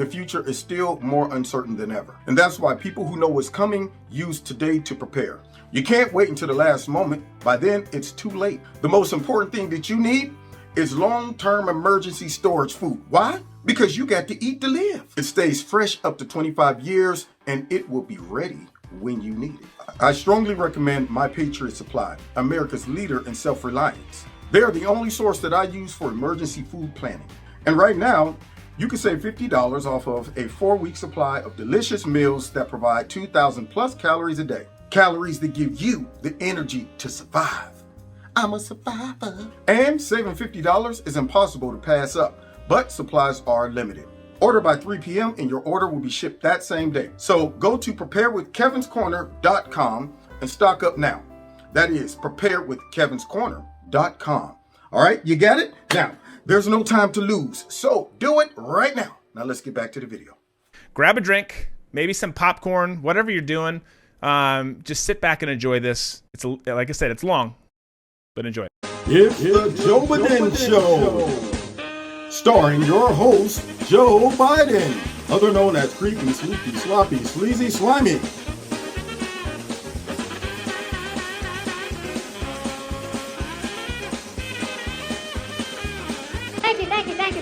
the future is still more uncertain than ever. And that's why people who know what's coming use today to prepare. You can't wait until the last moment. By then, it's too late. The most important thing that you need is long-term emergency storage food. Why? Because you got to eat to live. It stays fresh up to 25 years and it will be ready when you need it. I strongly recommend My Patriot Supply, America's leader in self-reliance. They are the only source that I use for emergency food planning. And right now, you can save $50 off of a 4-week supply of delicious meals that provide 2,000 plus calories a day. Calories that give you the energy to survive. I'm a survivor. And saving $50 is impossible to pass up, but supplies are limited. Order by 3 p.m. and your order will be shipped that same day. So go to preparewithkevinscorner.com and stock up now. That is preparewithkevinscorner.com. All right, you got it? Now, there's no time to lose, so do it right now. Now let's get back to the video. Grab a drink, maybe some popcorn, whatever you're doing. Just sit back and enjoy this. It's like I said, it's long, but enjoy it. It's the Joebinden Show, starring your host, Joe Biden, other known as Creepy, Sleepy, Sloppy, Sleazy, Slimy.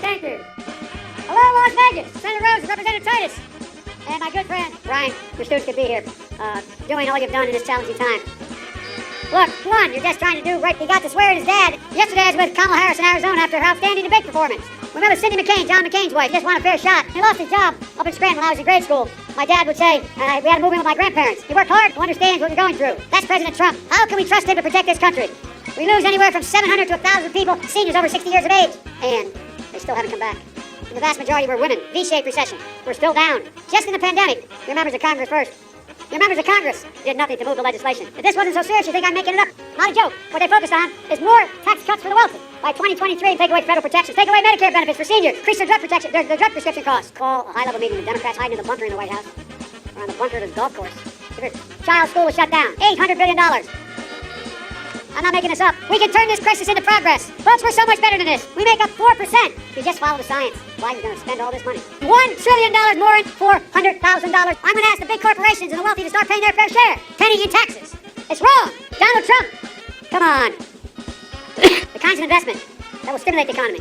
Thank you. Hello, Las Vegas. Senator Rose, Representative Titus, and my good friend, Brian. Your students could be here, doing all you've done in this challenging time. Look, one, you're just trying to do right. He got to swear at his dad. Yesterday I was with Kamala Harris in Arizona after her outstanding debate performance. Remember Cindy McCain, John McCain's wife, just won a fair shot. He lost his job up in Scranton when I was in grade school. My dad would say, we had to move in with my grandparents. He worked hard to understand what we're going through. That's President Trump. How can we trust him to protect this country? We lose anywhere from 700 to 1,000 people, seniors over 60 years of age. And they still haven't come back. And the vast majority were women. V-shaped recession. We're still down. Just in the pandemic. Your members of Congress first. Your members of Congress did nothing to move the legislation. If this wasn't so serious, you think I'm making it up. Not a joke. What they focused on is more tax cuts for the wealthy. By 2023, take away federal protections. Take away Medicare benefits for seniors. Increase their drug protection, their drug prescription costs. Call a high-level meeting with Democrats hiding in the bunker in the White House. Or on the bunker of the golf course. Child school was shut down. $800 billion. I'm not making this up. We can turn this crisis into progress. Folks, we're so much better than this. We make up 4% if you just follow the science. Why are you going to spend all this money? $1 trillion more in $400,000. I'm going to ask the big corporations and the wealthy to start paying their fair share. Penny in taxes. It's wrong. Donald Trump. Come on. The kinds of investment that will stimulate the economy.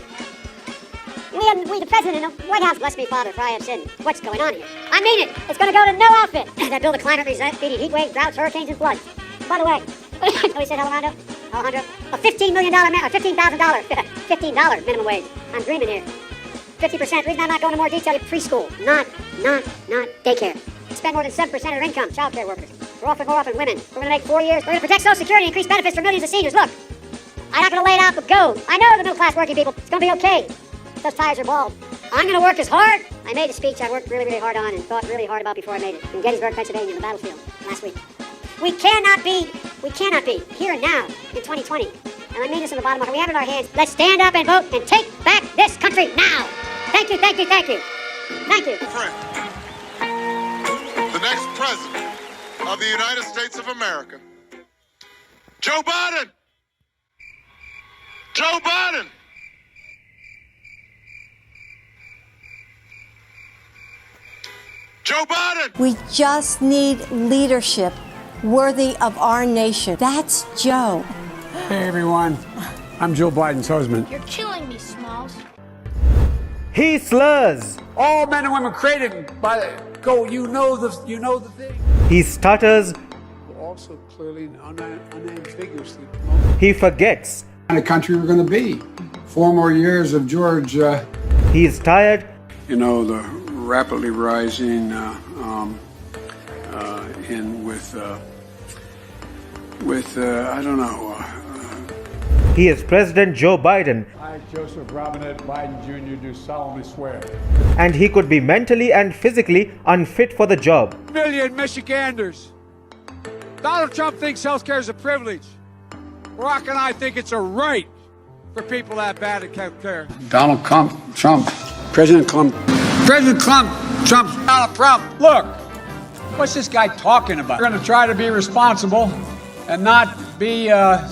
We, the president and the White House, bless me, Father, for I have sinned. What's going on here? I mean it. It's going to go to no outfit that build a climate-resistant heat waves, droughts, hurricanes, and floods. By the way, we said Alejandro, a $15 million, $15,000, $15 minimum wage. I'm dreaming here. 50%. The reason I'm not going into more detail, preschool, not daycare. Spend more than 7% of their income, child care workers. More often women. We're going to make 4 years. We're going to protect Social Security and increase benefits for millions of seniors. Look, I'm not going to lay it out, but go. I know the middle-class working people. It's going to be okay. Those tires are bald. I'm going to work as hard. I made a speech I worked really, really hard on and thought really hard about before I made it. In Gettysburg, Pennsylvania, in the battlefield last week. We cannot be here and now in 2020. And I mean this from the bottom of my heart. We have it in our hands. Let's stand up and vote and take back this country now. Thank you. Friend, the next president of the United States of America, Joe Biden. Joe Biden. Joe Biden. We just need leadership worthy of our nation. That's Joe. Hey everyone, I'm Joe Biden's husband. You're killing me, Smalls. He slurs. All men and women created by you know the thing. He stutters. Also clearly unambiguously promoted. He forgets. What kind of country we're going to be? 4 more years of George. He is tired. You know, the rapidly rising I don't know. He is President Joe Biden. I, Joseph Robinette Biden Jr., do solemnly swear. And he could be mentally and physically unfit for the job. Million Michiganders. Donald Trump thinks healthcare is a privilege. Barack and I think it's a right for people that bad at healthcare. Donald Trump, President Trump, Donald Trump. Look, what's this guy talking about? We're going to try to be responsible and not be, I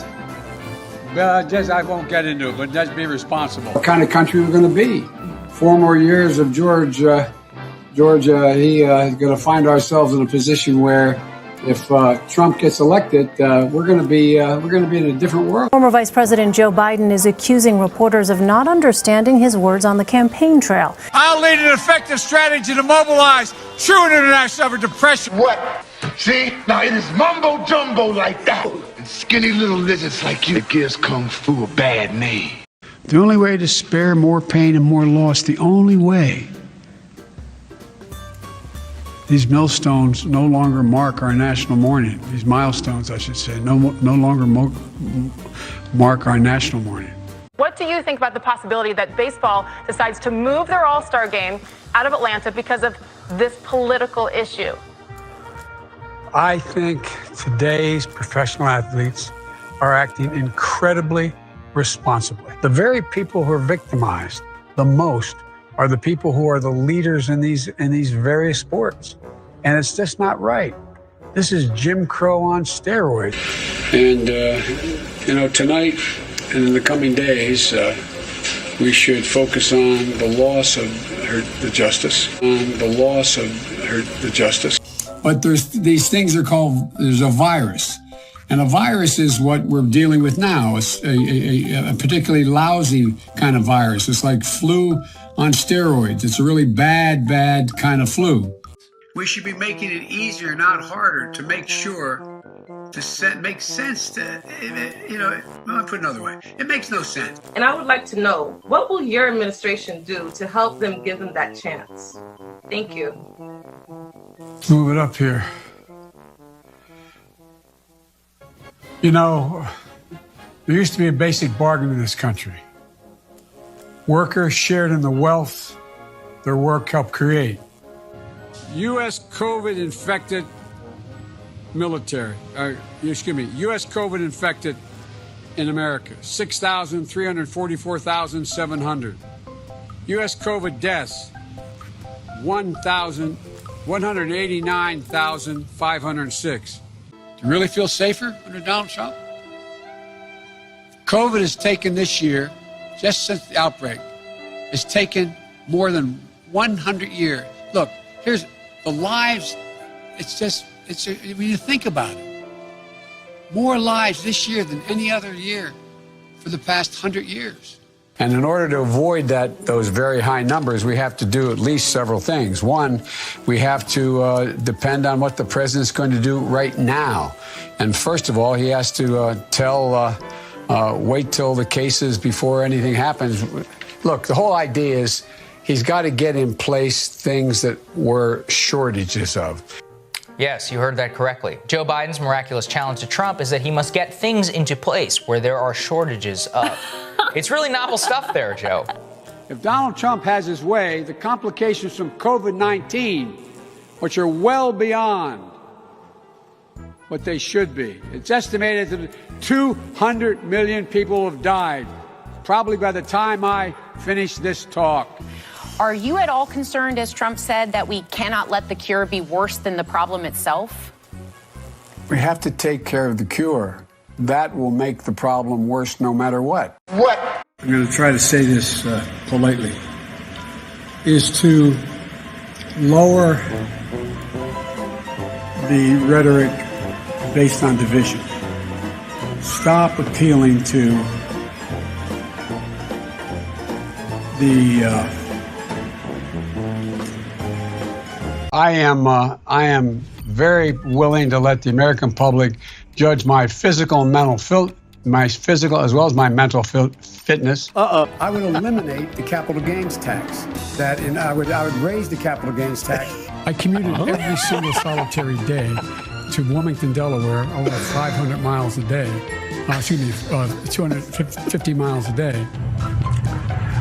won't get into it, but just be responsible. What kind of country we're going to be? 4 more years of George. Georgia, he is going to find ourselves in a position where if Trump gets elected, we're going to be in a different world. Former Vice President Joe Biden is accusing reporters of not understanding his words on the campaign trail. I'll lead an effective strategy to mobilize true international effort to pressure. What? See? Now it is mumbo jumbo like that. And skinny little lizards like you that gives Kung Fu a bad name. The only way to spare more pain and more loss, the only way. These millstones no longer mark our national mourning. These milestones, I should say, no longer mark our national mourning. What do you think about the possibility that baseball decides to move their All-Star game out of Atlanta because of this political issue? I think today's professional athletes are acting incredibly responsibly. The very people who are victimized the most are the people who are the leaders in these various sports. And it's just not right. This is Jim Crow on steroids. And, tonight and in the coming days, we should focus on the loss of the justice, But these things are called, there's a virus. And a virus is what we're dealing with now. It's a particularly lousy kind of virus. It's like flu on steroids. It's a really bad kind of flu. We should be making it easier, not harder, to make sure make sense to, I'll put it another way. It makes no sense. And I would like to know, what will your administration do to help them give them that chance? Thank you. Move it up here. There used to be a basic bargain in this country. Workers shared in the wealth their work helped create. U.S. COVID-infected military, U.S. COVID-infected in America, 344,700. U.S. COVID deaths, 189,506. Do you really feel safer under Donald Trump? COVID has taken this year, just since the outbreak, it's taken more than 100 years. Look, here's the lives, when you think about it, more lives this year than any other year for the past 100 years. And in order to avoid those very high numbers, we have to do at least several things. One, we have to depend on what the president's going to do right now. And first of all, he has to wait till the cases before anything happens. Look, the whole idea is he's got to get in place things that were shortages of. Yes, you heard that correctly. Joe Biden's miraculous challenge to Trump is that he must get things into place where there are shortages of. It's really novel stuff there, Joe. If Donald Trump has his way, the complications from COVID-19, which are well beyond what they should be. It's estimated that 200 million people have died, probably by the time I finish this talk. Are you at all concerned, as Trump said, that we cannot let the cure be worse than the problem itself? We have to take care of the cure. That will make the problem worse no matter what. What? I'm going to try to say this politely, is to lower the rhetoric based on division. Stop appealing to the I am very willing to let the American public judge my physical and mental my physical as well as my mental fitness. I would eliminate the capital gains tax. I would raise the capital gains tax. I commuted every single solitary day to Wilmington, Delaware, over 500 miles a day. 250 miles a day.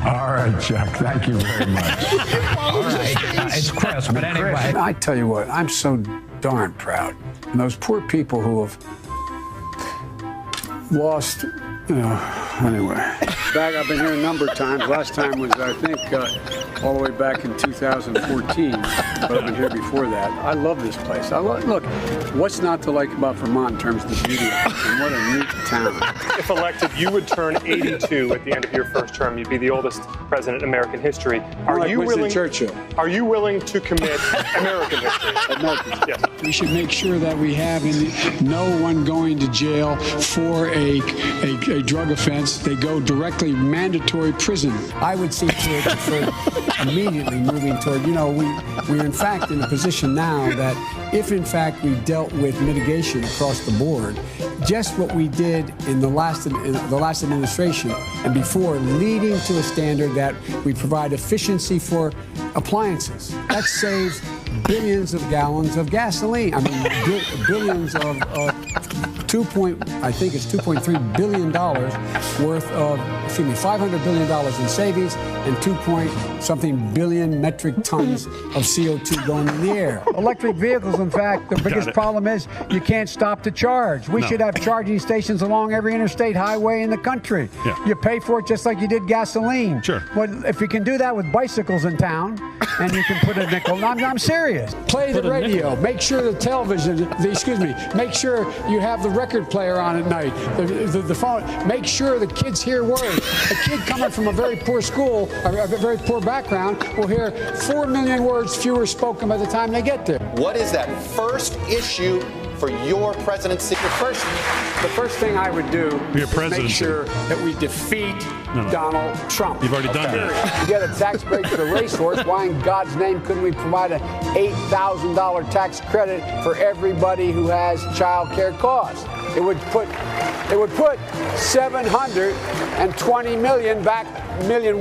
All right, Chuck, thank you very much. All right, it's Chris, but anyway. I tell you what, I'm so darn proud. And those poor people who have lost, anyway. I've been here a number of times. Last time was, I think, all the way back in 2014. But I've been here before that. I love this place. Look, what's not to like about Vermont in terms of the beauty of it? And what a neat town. If elected, you would turn 82 at the end of your first term. You'd be the oldest president in American history. Are you willing? Churchill. Are you willing to commit American history? Yes. We should make sure that we have no one going to jail for a drug offense. They go directly mandatory prison. I would see to it for immediately moving toward, we're in fact in a position now that if in fact we dealt with mitigation across the board, just what we did in the last administration and before, leading to a standard that we provide efficiency for appliances. That saves billions of gallons of gasoline. I mean, billions of $2.3 billion worth of, $500 billion in savings and 2-something billion metric tons of CO2 going in the air. Electric vehicles, in fact, the biggest problem is you can't stop to charge. We should have charging stations along every interstate highway in the country. Yeah. You pay for it just like you did gasoline. Sure. Well, if you can do that with bicycles in town, and you can put a nickel, I'm serious. Play the radio. Make sure the television, make sure you have the record player on at night, the phone. Make sure the kids hear words. A kid coming from a very poor school, a very poor background, will hear 4 million words fewer spoken by the time they get there. What is that first issue for your presidency? The first thing I would do is make sure that we defeat Donald Trump. You've already done that. You get a tax break for the racehorse. Why in God's name couldn't we provide an $8,000 tax credit for everybody who has child care costs? It would put 720 million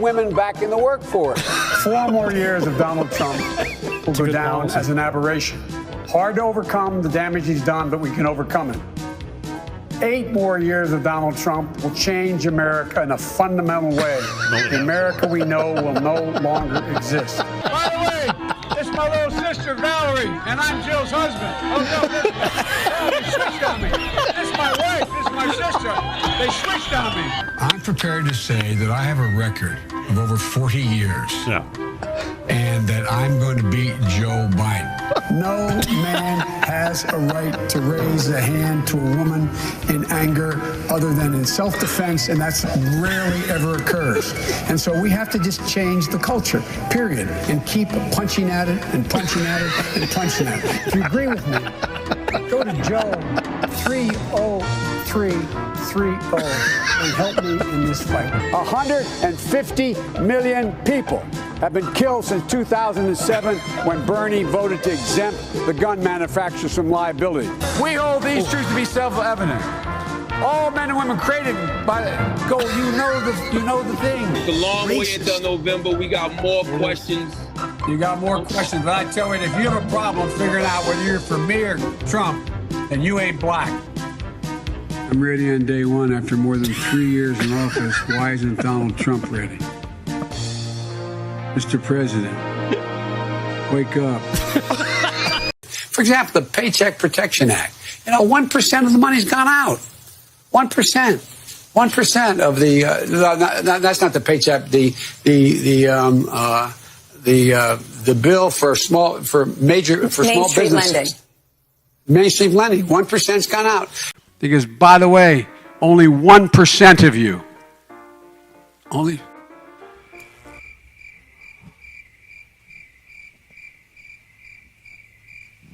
women back in the workforce. 4 more years of Donald Trump will go down as an aberration. Hard to overcome the damage he's done, but we can overcome it. 8 more years of Donald Trump will change America in a fundamental way. The America we know will no longer exist. By the way, this is my little sister, Valerie, and I'm Jill's husband. Oh, no, they switched on me. This is my wife, this is my sister. They switched on me. I'm prepared to say that I have a record of over 40 years. Yeah. And that I'm going to beat Joe Biden. No man has a right to raise a hand to a woman in anger other than in self-defense, and that's rarely ever occurs. And so we have to just change the culture, period, and keep punching at it and punching at it and punching at it. If you agree with me, go to Joe 30330 and help me in this fight. 150 million people have been killed since 2007 when Bernie voted to exempt the gun manufacturers from liability. We hold these truths to be self-evident. All men and women created by go. You know the thing. It's a long way until November. We got more questions. You got more questions, but I tell you, if you have a problem figuring out whether you're for me or Trump, then you ain't black. I'm ready on day one after more than 3 years in office. Why isn't Donald Trump ready? Mr. President, wake up. For example, the Paycheck Protection Act. 1% of the money's gone out. 1%. 1% of the that's not the paycheck. The bill for small businesses. Lending. Main Street lending. 1%'s gone out. Because, by the way, only 1% of you. Only.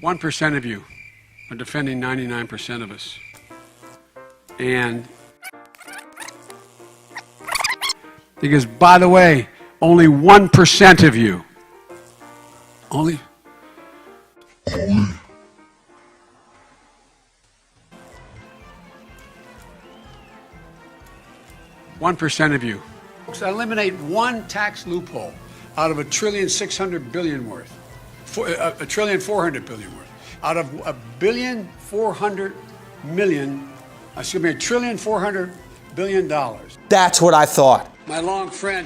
1% of you are defending 99% of us. And because, by the way, only 1% of you, only 1% of you. So eliminate one tax loophole out of $1.6 trillion worth. $1.4 trillion worth. Out of $1.4 billion. That's what I thought. My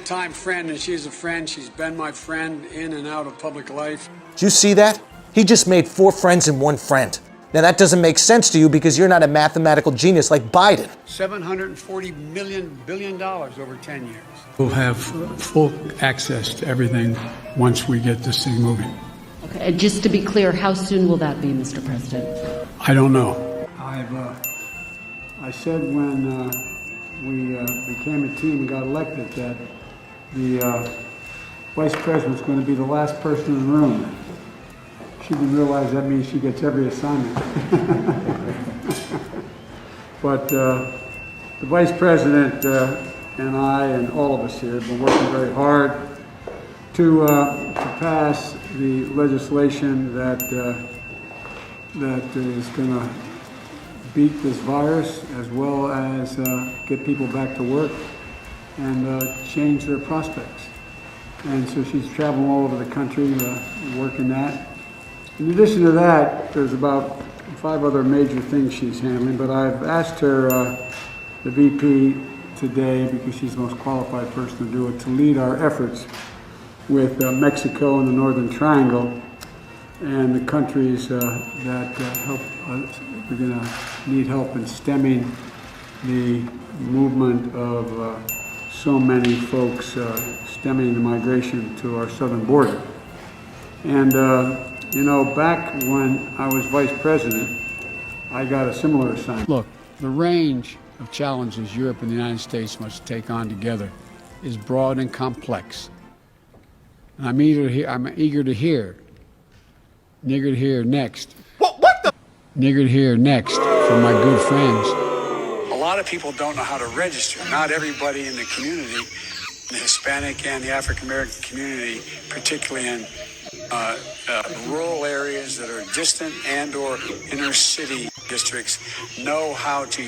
time friend, and she's a friend. She's been my friend in and out of public life. Did you see that? He just made 4 friends and 1 friend. Now that doesn't make sense to you because you're not a mathematical genius like Biden. $740 billion over 10 years. We'll have full access to everything once we get this thing moving. Okay, and just to be clear, how soon will that be, Mr. President? I don't know. I said when we became a team and got elected that the vice president's going to be the last person in the room. She didn't realize that means she gets every assignment. But the vice president and I and all of us here have been working very hard to pass the legislation that is going to beat this virus, as well as get people back to work and change their prospects. And so she's traveling all over the country working that. In addition to that, there's about 5 other major things she's handling, but I've asked her, the VP today, because she's the most qualified person to do it, to lead our efforts with Mexico and the Northern Triangle and the countries that help us. We're going to need help in stemming the movement of so many folks stemming the migration to our southern border. And, you know, back when I was vice president, I got a similar assignment. Look, the range of challenges Europe and the United States must take on together is broad and complex. And I'm eager to hear next. What the? Nigger to hear next from my good friends. A lot of people don't know how to register. Not everybody in the community, the Hispanic and the African American community, particularly in rural areas that are distant and or inner city districts, know how to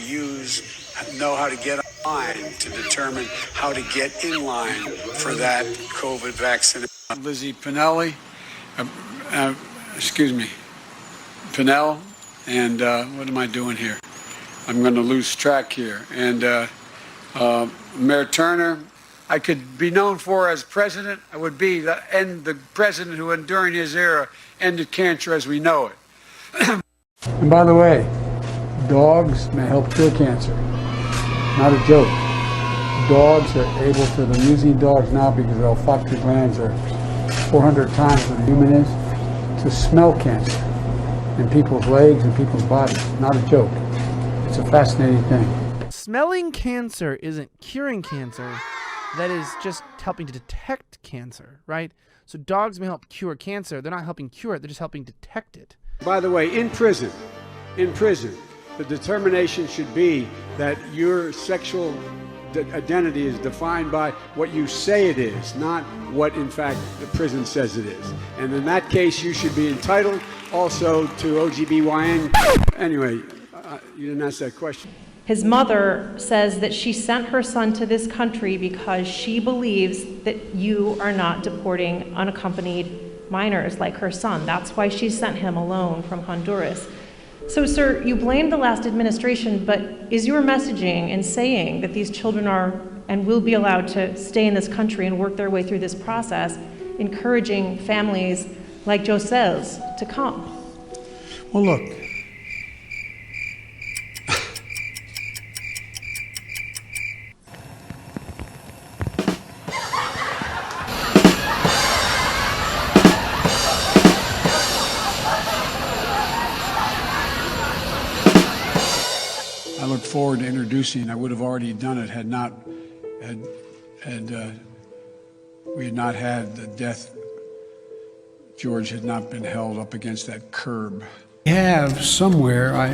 get online to determine how to get in line for that COVID vaccine. Lizzie Pinelli, Pinell, and what am I doing here? I'm going to lose track here. And Mayor Turner, I could be known for as president. I would be the president who, during his era, ended cancer as we know it. And by the way, dogs may help cure cancer. Not a joke. Dogs are able to, they're using dogs now because their olfactory glands are 400 times what a human is, to smell cancer in people's legs and people's bodies. Not a joke. It's a fascinating thing. Smelling cancer isn't curing cancer. That is just helping to detect cancer, right? So dogs may help cure cancer. They're not helping cure it. They're just helping detect it. By the way, in prison, the determination should be that your sexual identity is defined by what you say it is, not what, in fact, the prison says it is. And in that case, you should be entitled also to OGBYN. Anyway, you didn't ask that question. His mother says that she sent her son to this country because she believes that you are not deporting unaccompanied minors like her son. That's why she sent him alone from Honduras. So, sir, you blame the last administration, but is your messaging in saying that these children are and will be allowed to stay in this country and work their way through this process, encouraging families like Josel's to come? Well, look. I look forward to introducing. I would have already done it had we had not had the death. George had not been held up against that curb. We have somewhere. I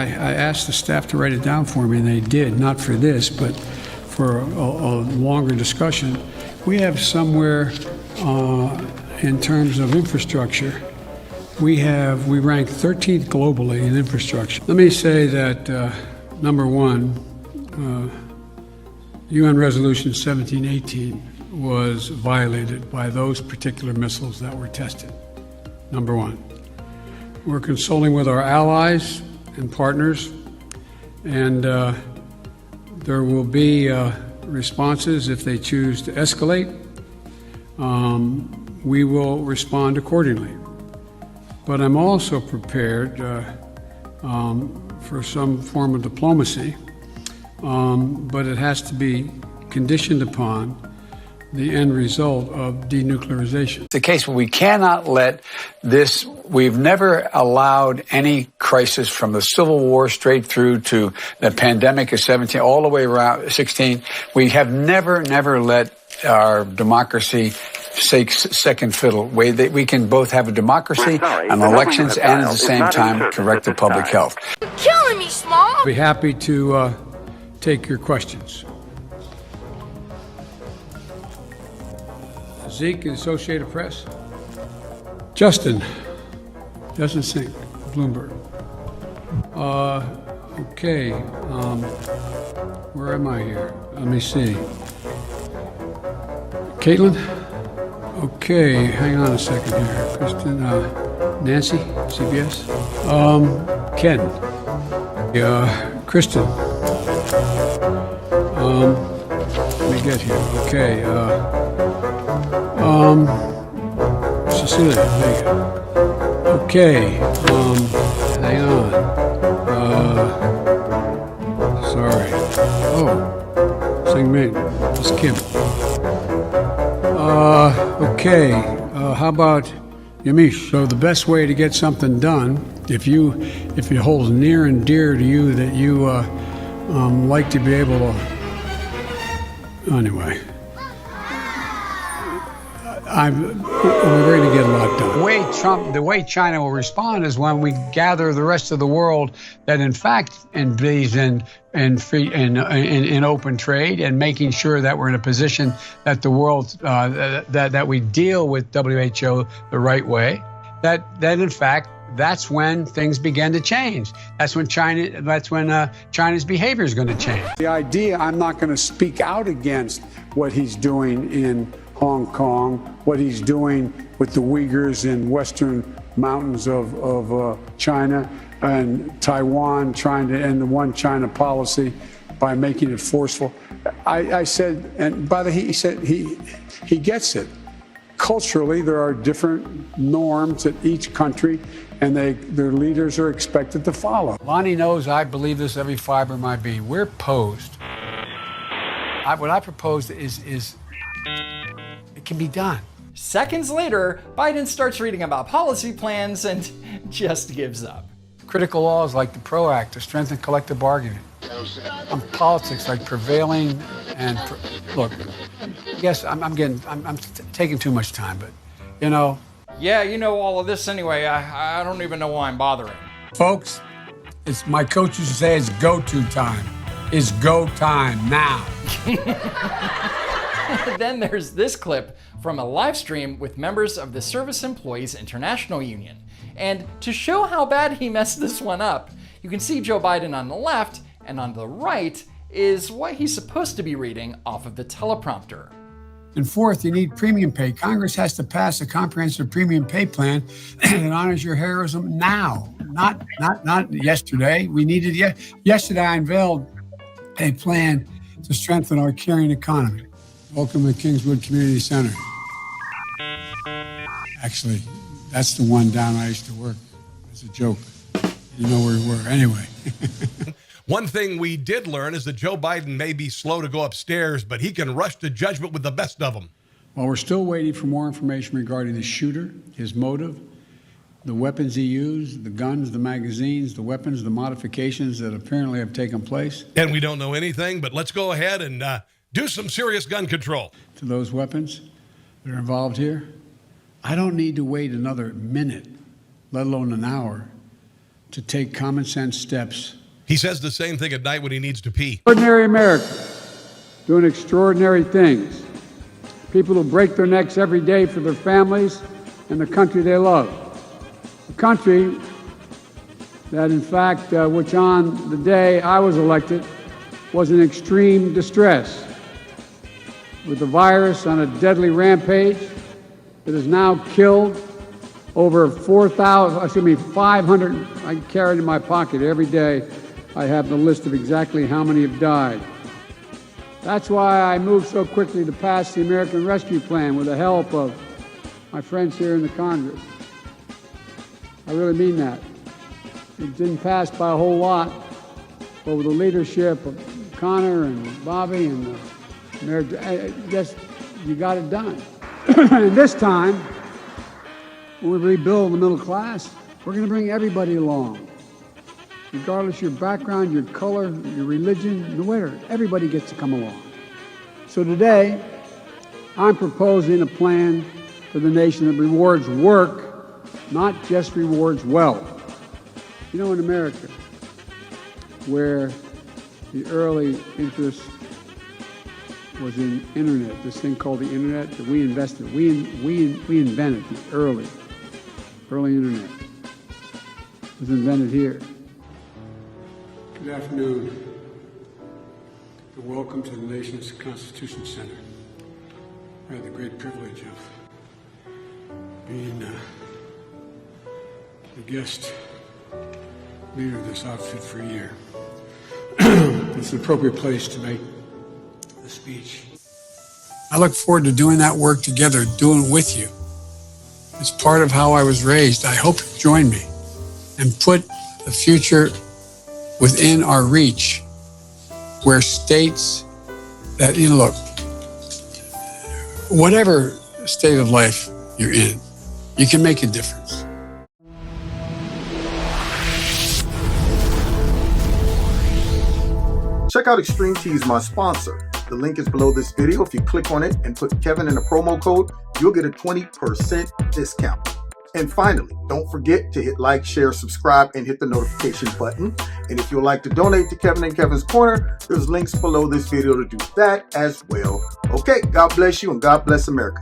asked the staff to write it down for me, and they did. Not for this, but for a longer discussion. We have somewhere in terms of infrastructure. We rank 13th globally in infrastructure. Let me say that. Number one, UN Resolution 1718 was violated by those particular missiles that were tested. Number one. We're consulting with our allies and partners, and there will be responses if they choose to escalate. We will respond accordingly. But I'm also prepared for some form of diplomacy, but it has to be conditioned upon the end result of denuclearization. It's the case where we cannot let this, we've never allowed any crisis from the Civil War straight through to the pandemic of 17, all the way around 16. We have never let our democracy take second fiddle. We can both have a democracy and elections and at the same time correct the public health. You're killing me, Small. I'll be happy to take your questions. Zeke, Associated Press. Justin Singh, Bloomberg. Okay. Where am I here? Let me see. Caitlin? Okay, hang on a second here. Kristen, Nancy, CBS. Ken. Kristen. Let me get here. Okay. Cecilia, there you go. Okay. Hang on. Sorry. Oh. Sing me. It's Kim. Okay. How about Yamish? So the best way to get something done, if it holds near and dear to you that you like to be able to. Anyway, we're going to get a lot done. The way China will respond is when we gather the rest of the world that, in fact, believes in open trade and making sure that we're in a position that the world that we deal with WHO the right way. That in fact. That's when things begin to change. That's when China's behavior is going to change. The idea, I'm not going to speak out against what he's doing in Hong Kong, what he's doing with the Uyghurs in western mountains of China, and Taiwan trying to end the one China policy by making it forceful. I said, and by the way, he said he gets it. Culturally, there are different norms at each country, and their leaders are expected to follow. Lonnie knows I believe this every fiber of my being. We're posed. What I propose is it can be done. Seconds later, Biden starts reading about policy plans and just gives up. Critical laws like the PRO Act to strengthen collective bargaining. On politics like prevailing and look. Yes, I'm taking too much time, but you know. Yeah, you know all of this anyway. I don't even know why I'm bothering. Folks, it's my coach used to say it's go-to time. It's go time now. Then there's this clip from a live stream with members of the Service Employees International Union. And to show how bad he messed this one up, you can see Joe Biden on the left, and on the right is what he's supposed to be reading off of the teleprompter. And fourth, you need premium pay. Congress has to pass a comprehensive premium pay plan that honors your heroism now, not yesterday. We needed yesterday. I unveiled a plan to strengthen our caring economy. Welcome to Kingswood Community Center. Actually, that's the one down I used to work. It's a joke. You know where we were. Anyway. One thing we did learn is that Joe Biden may be slow to go upstairs, but he can rush to judgment with the best of them. While we're still waiting for more information regarding the shooter, his motive, the weapons he used, the guns, the magazines, the weapons, the modifications that apparently have taken place. And we don't know anything, but let's go ahead and do some serious gun control. To those weapons that are involved here, I don't need to wait another minute, let alone an hour, to take common sense steps. He says the same thing at night when he needs to pee. Ordinary America doing extraordinary things. People who break their necks every day for their families and the country they love. A country that, in fact, which on the day I was elected was in extreme distress. With the virus on a deadly rampage that has now killed over 500, I carry it in my pocket every day. I have the list of exactly how many have died. That's why I moved so quickly to pass the American Rescue Plan with the help of my friends here in the Congress. I really mean that. It didn't pass by a whole lot, but with the leadership of Connor and Bobby and Mayor, just you got it done. And this time, when we rebuild the middle class, we're going to bring everybody along. Regardless of your background, your color, your religion, no matter, everybody gets to come along. So today, I'm proposing a plan for the nation that rewards work, not just rewards wealth. You know, in America, where the early interest was in internet, this thing called the internet that we invested, we invented the early internet. It was invented here. Good afternoon, and welcome to the nation's Constitution Center. I had the great privilege of being the guest leader of this outfit for a year. It's an appropriate place to make the speech. I look forward to doing that work together, doing it with you. It's part of how I was raised. I hope you join me and put the future within our reach, where states that, you know, look, whatever state of life you're in, you can make a difference. Check out Extreme Teas, my sponsor. The link is below this video. If you click on it and put Kevin in the promo code, you'll get a 20% discount. And finally, don't forget to hit like, share, subscribe, and hit the notification button. And if you'd like to donate to Kevin and Kevin's Corner, there's links below this video to do that as well. Okay, God bless you and God bless America.